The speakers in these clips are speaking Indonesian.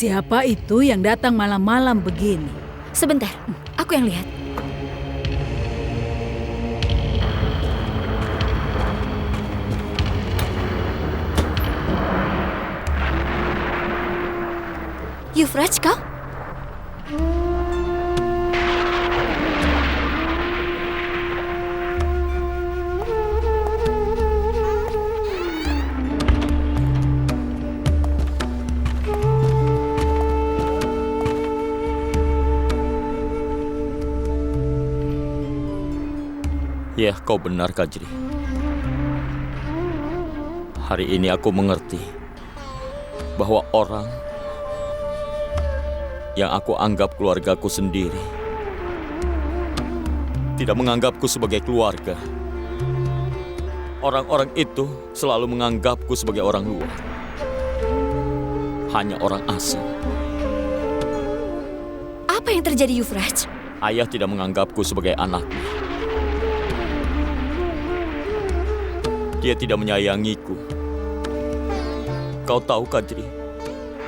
Siapa itu yang datang malam-malam begini? Sebentar, aku yang lihat. Yuvraj, kau? Ya, kau benar, Kajri. Hari ini aku mengerti bahwa orang yang aku anggap keluargaku sendiri tidak menganggapku sebagai keluarga. Orang-orang itu selalu menganggapku sebagai orang luar. Hanya orang asing. Apa yang terjadi, Yuvraj? Ayah tidak menganggapku sebagai anaknya. Dia tidak menyayangiku. Kau tahu, Kajri,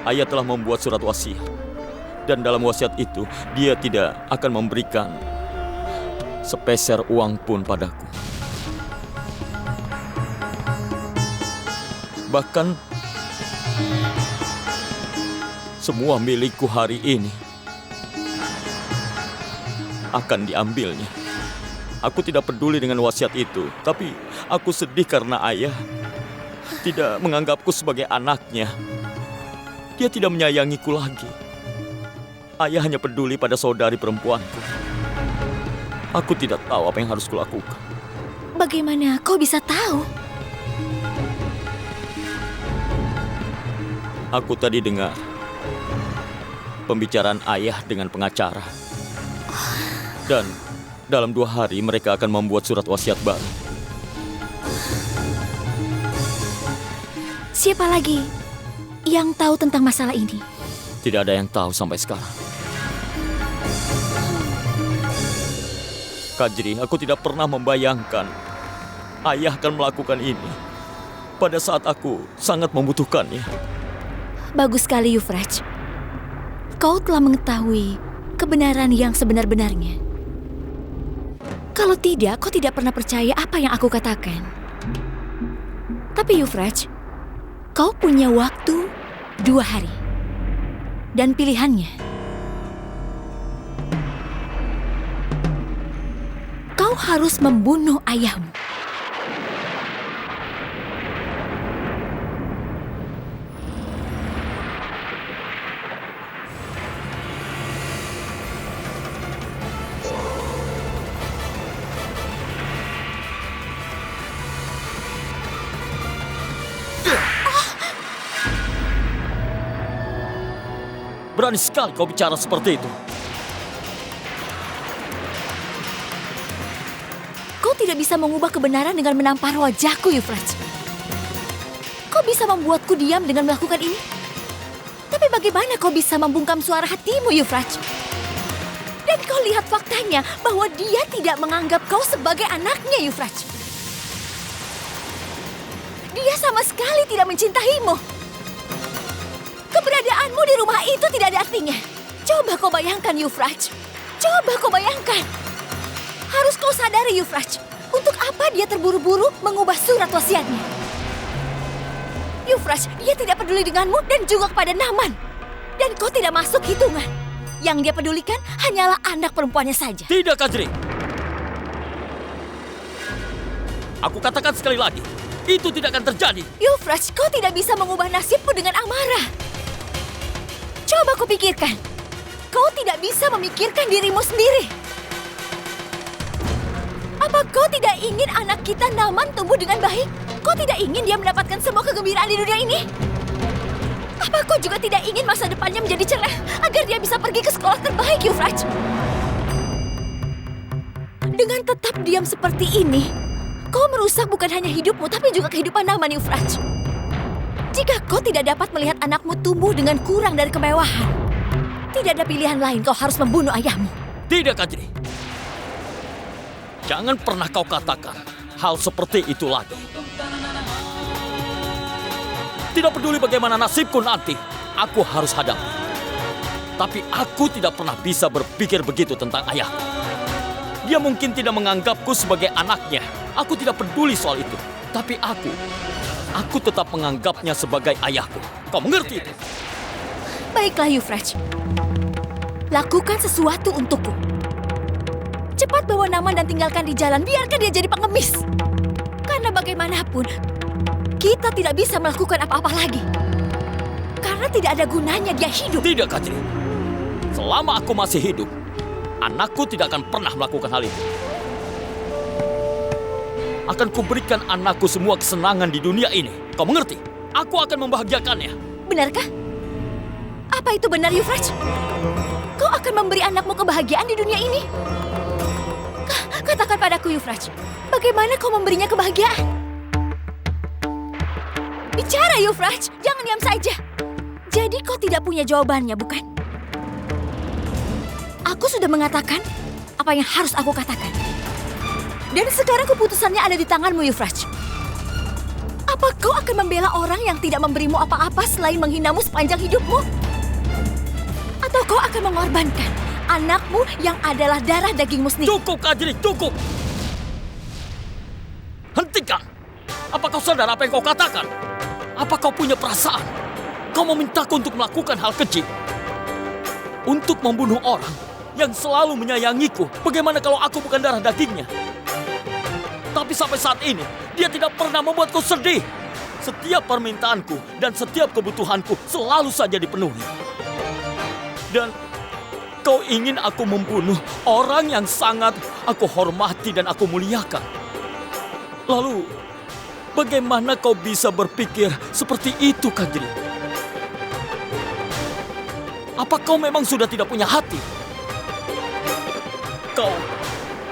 ayah telah membuat surat wasiat. Dan dalam wasiat itu, dia tidak akan memberikan sepeser uang pun padaku. Bahkan, semua milikku hari ini akan diambilnya. Aku tidak peduli dengan wasiat itu, tapi aku sedih karena ayah tidak menganggapku sebagai anaknya. Dia tidak menyayangiku lagi. Ayah hanya peduli pada saudari perempuanku. Aku tidak tahu apa yang harus kulakukan. Bagaimana kau bisa tahu? Aku tadi dengar pembicaraan ayah dengan pengacara. Dan dalam 2 hari mereka akan membuat surat wasiat baru. Siapa lagi yang tahu tentang masalah ini? Tidak ada yang tahu sampai sekarang. Kajri, aku tidak pernah membayangkan ayah akan melakukan ini pada saat aku sangat membutuhkannya. Bagus sekali, Yuvraj. Kau telah mengetahui kebenaran yang sebenar-benarnya. Kalau tidak, kau tidak pernah percaya apa yang aku katakan. Tapi Yuvraj, kau punya waktu 2 hari. Dan pilihannya, kau harus membunuh ayahmu. Berani sekali kau bicara seperti itu. Kau tidak bisa mengubah kebenaran dengan menampar wajahku, Yuvraj. Kau bisa membuatku diam dengan melakukan ini. Tapi bagaimana kau bisa membungkam suara hatimu, Yuvraj? Dan kau lihat faktanya bahwa dia tidak menganggap kau sebagai anaknya, Yuvraj. Dia sama sekali tidak mencintaimu. Keberadaanmu di rumah itu tidak ada artinya. Coba kau bayangkan, Yuvraj. Coba kau bayangkan. Harus kau sadari, Yuvraj. Untuk apa dia terburu-buru mengubah surat wasiatnya? Yuvraj, dia tidak peduli denganmu dan juga kepada Naman. Dan kau tidak masuk hitungan. Yang dia pedulikan hanyalah anak perempuannya saja. Tidak, Kajri. Aku katakan sekali lagi, itu tidak akan terjadi. Yuvraj, kau tidak bisa mengubah nasibmu dengan amarah. Coba kau pikirkan. Kau tidak bisa memikirkan dirimu sendiri. Apa kau tidak ingin anak kita Naman tumbuh dengan baik? Kau tidak ingin dia mendapatkan semua kegembiraan di dunia ini? Apa kau juga tidak ingin masa depannya menjadi cerah agar dia bisa pergi ke sekolah terbaik, Yuvraj? Dengan tetap diam seperti ini, kau merusak bukan hanya hidupmu tapi juga kehidupan Naman, Yuvraj. Jika kau tidak dapat melihat anakmu tumbuh dengan kurang dari kemewahan, tidak ada pilihan lain, kau harus membunuh ayahmu. Tidak, Kajri. Jangan pernah kau katakan hal seperti itu lagi. Tidak peduli bagaimana nasibku nanti, aku harus hadapi. Tapi aku tidak pernah bisa berpikir begitu tentang ayahku. Dia mungkin tidak menganggapku sebagai anaknya. Aku tidak peduli soal itu. Tapi aku tetap menganggapnya sebagai ayahku. Kau mengerti itu? Baiklah, Euphrates. Lakukan sesuatu untukku. Cepat bawa Naman dan tinggalkan di jalan. Biarkan dia jadi pengemis. Karena bagaimanapun, kita tidak bisa melakukan apa-apa lagi. Karena tidak ada gunanya dia hidup. Tidak, Kadri. Selama aku masih hidup, anakku tidak akan pernah melakukan hal itu. Akan kuberikan anakku semua kesenangan di dunia ini. Kau mengerti? Aku akan membahagiakannya. Benarkah? Apa itu benar, Euphrates? Kau akan memberi anakmu kebahagiaan di dunia ini? Katakan padaku, Euphrates. Bagaimana kau memberinya kebahagiaan? Bicara, Euphrates. Jangan diam saja. Jadi kau tidak punya jawabannya, bukan? Aku sudah mengatakan apa yang harus aku katakan. Dan sekarang keputusannya ada di tanganmu, Euphrates. Apa kau akan membela orang yang tidak memberimu apa-apa selain menghinamu sepanjang hidupmu? Atau kau akan mengorbankan anakmu yang adalah darah dagingmu sendiri? Cukup, Kadri, cukup! Hentikan! Apa kau sadar apa yang kau katakan? Apa kau punya perasaan? Kau memintaku untuk melakukan hal keji. Untuk membunuh orang yang selalu menyayangiku. Bagaimana kalau aku bukan darah dagingnya? Tapi sampai saat ini, dia tidak pernah membuatku sedih. Setiap permintaanku dan setiap kebutuhanku selalu saja dipenuhi. Dan kau ingin aku membunuh orang yang sangat aku hormati dan aku muliakan. Lalu, bagaimana kau bisa berpikir seperti itu, Kadri? Apa kau memang sudah tidak punya hati?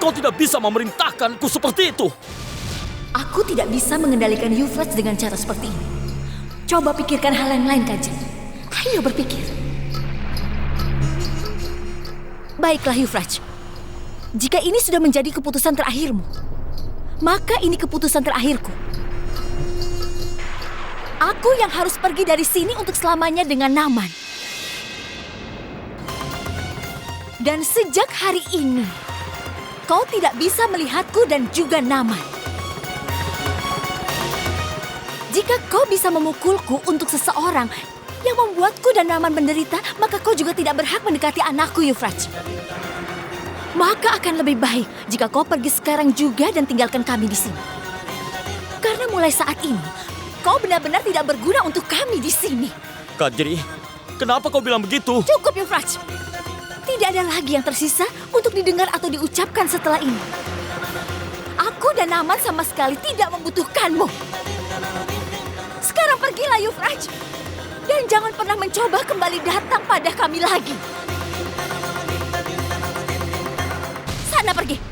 Kau tidak bisa memerintahkanku seperti itu. Aku tidak bisa mengendalikan Euphrates dengan cara seperti ini. Coba pikirkan hal yang lain, Kadri. Ayo berpikir. Baiklah, Euphrates. Jika ini sudah menjadi keputusan terakhirmu, maka ini keputusan terakhirku. Aku yang harus pergi dari sini untuk selamanya dengan Naman. Dan sejak hari ini, kau tidak bisa melihatku dan juga Naman. Jika kau bisa memukulku untuk seseorang yang membuatku dan Naman menderita, maka kau juga tidak berhak mendekati anakku, Euphrates. Maka akan lebih baik jika kau pergi sekarang juga dan tinggalkan kami di sini. Karena mulai saat ini, kau benar-benar tidak berguna untuk kami di sini. Kadri, kenapa kau bilang begitu? Cukup, Euphrates. Tidak ada lagi yang tersisa untuk didengar atau diucapkan setelah ini. Aku dan Naman sama sekali tidak membutuhkanmu. Sekarang pergilah, Euphrates. Dan jangan pernah mencoba kembali datang pada kami lagi. Sana pergi.